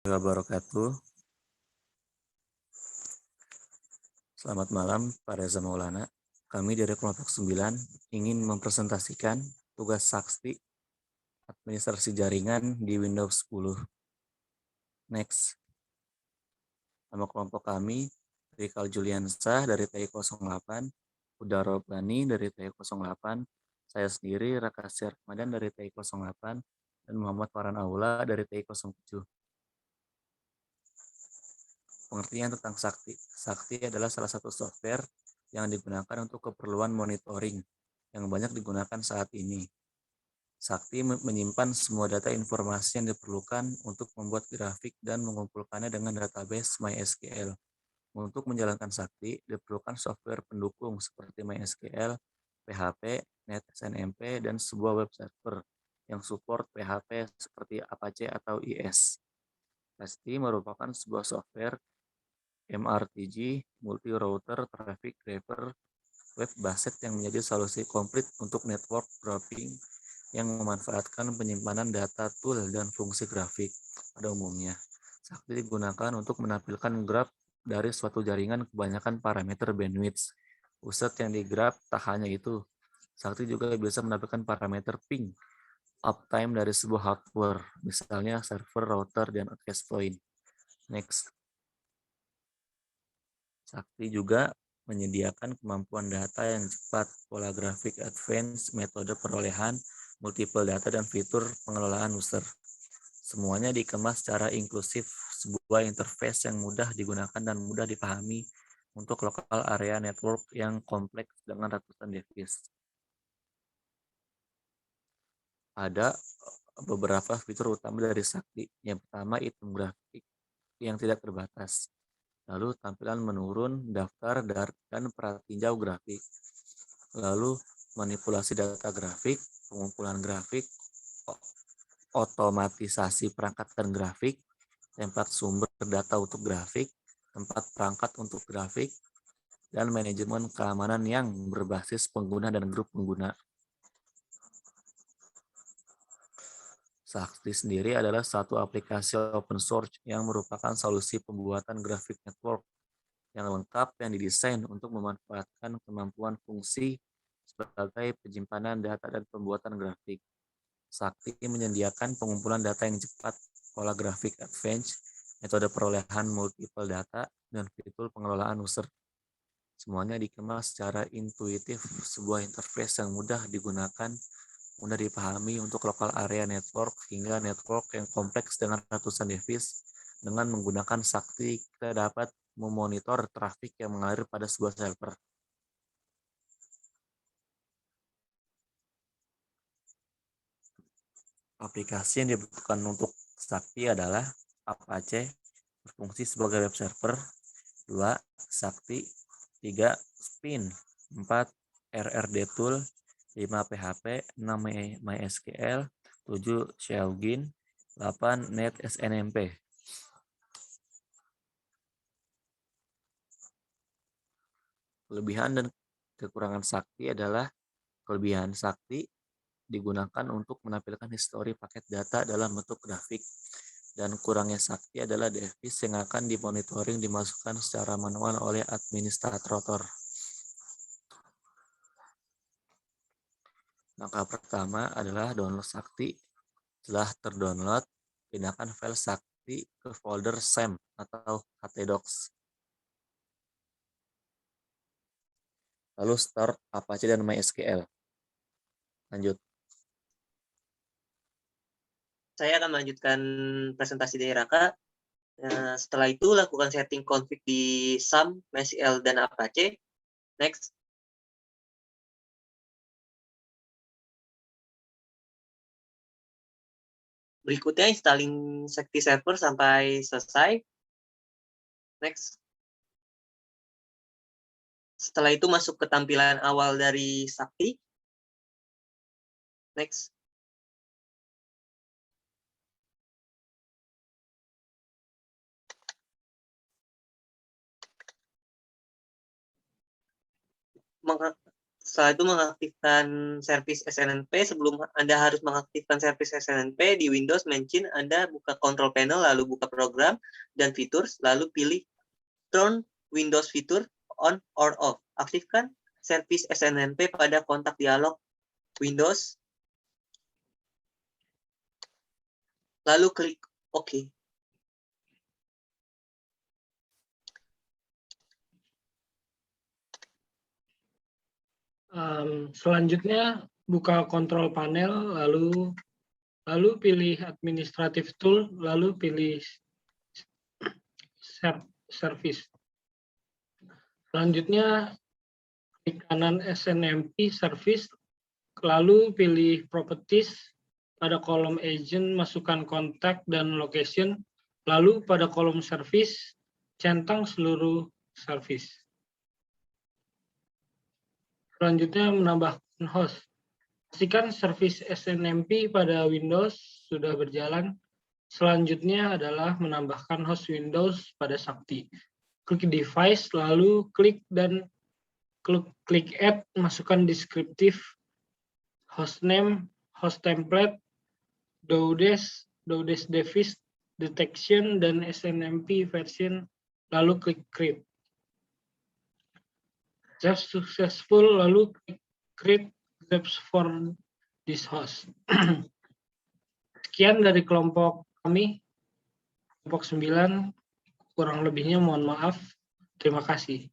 Wabarakatuh. Selamat malam Pak Reza Maulana. Kami dari kelompok 9 ingin mempresentasikan tugas sakti administrasi jaringan di Windows 10. Next. Nama kelompok kami Rikal Juliansa dari TI 08, Udara Bani dari TI 08, saya sendiri Raka Syar Ramadan dari TI 08, dan Muhammad Farhan Aula dari TI 07. Pengertian tentang Sakti. Sakti adalah salah satu software yang digunakan untuk keperluan monitoring yang banyak digunakan saat ini. Sakti menyimpan semua data informasi yang diperlukan untuk membuat grafik dan mengumpulkannya dengan database MySQL. Untuk menjalankan Sakti, diperlukan software pendukung seperti MySQL, PHP, NetSNMP, dan sebuah web server yang support PHP seperti Apache atau IS. Sakti merupakan sebuah software MRTG, multi-router traffic driver web based yang menjadi solusi komplit untuk network graphing yang memanfaatkan penyimpanan data tool dan fungsi grafik pada umumnya. Sakti digunakan untuk menampilkan graf dari suatu jaringan kebanyakan parameter bandwidth. Pusat yang di graf tak hanya itu, Sakti juga bisa menampilkan parameter ping, uptime dari sebuah hardware, misalnya server, router, dan access point. Next. Sakti juga menyediakan kemampuan data yang cepat, pola grafik advance, metode perolehan, multiple data, dan fitur pengelolaan user. Semuanya dikemas secara inklusif, sebuah interface yang mudah digunakan dan mudah dipahami untuk lokal area network yang kompleks dengan ratusan device. Ada beberapa fitur utama dari Sakti. Yang pertama, item grafik yang tidak terbatas. Lalu tampilan menurun, daftar, dan pratinjau grafik. Lalu manipulasi data grafik, pengumpulan grafik, otomatisasi perangkat dan grafik, tempat sumber data untuk grafik, tempat perangkat untuk grafik, dan manajemen keamanan yang berbasis pengguna dan grup pengguna. Sakti sendiri adalah satu aplikasi open source yang merupakan solusi pembuatan grafik network yang lengkap yang didesain untuk memanfaatkan kemampuan fungsi sebagai penyimpanan data dan pembuatan grafik. Sakti menyediakan pengumpulan data yang cepat, pola grafik advance, metode perolehan multiple data, dan fitur pengelolaan user. Semuanya dikemas secara intuitif, sebuah interface yang mudah digunakan, mudah dipahami untuk lokal area network hingga network yang kompleks dengan ratusan device. Dengan menggunakan Sakti, kita dapat memonitor trafik yang mengalir pada sebuah server. Aplikasi yang dibutuhkan untuk Sakti adalah Apache, berfungsi sebagai web server, 2. Sakti, 3. Spin, 4. RRD Tool, 5. PHP, 6. MySQL, 7. Shellgin, 8. NetSNMP. Kelebihan dan kekurangan Sakti adalah kelebihan Sakti digunakan untuk menampilkan histori paket data dalam bentuk grafik, dan kurangnya Sakti adalah device yang akan dimonitoring dimasukkan secara manual oleh administrator. Langkah pertama adalah download Sakti. Setelah terdownload, pindahkan file Sakti ke folder SAM atau htdocs. Lalu start Apache dan MySQL. Lanjut. Saya akan melanjutkan presentasi dari Raka. Setelah itu, lakukan setting config di SAM, MySQL, dan Apache. Next. Berikutnya, installing Sakti Server sampai selesai. Next. Setelah itu, masuk ke tampilan awal dari Sakti. Next. Setelah itu mengaktifkan service SNMP. Sebelum Anda harus mengaktifkan service SNMP di Windows Machine, Anda buka Control Panel, lalu buka Program dan Features, lalu pilih Turn Windows Feature on or off. Aktifkan service SNMP pada kontak dialog Windows, lalu klik OK. Selanjutnya buka kontrol panel, lalu pilih administrative tool, lalu pilih service. Selanjutnya klik kanan SNMP service, lalu pilih properties. Pada kolom agent masukkan kontak dan location, lalu pada kolom service centang seluruh service. Selanjutnya menambahkan host. Pastikan service SNMP pada Windows sudah berjalan. Selanjutnya adalah menambahkan host Windows pada Sakti. Klik device, lalu klik add, masukkan deskriptif, hostname, host template, DODES device detection, dan SNMP version, lalu klik create. Just successful, lalu create groups for this host. Sekian dari kelompok kami, kelompok 9, kurang lebihnya mohon maaf. Terima kasih.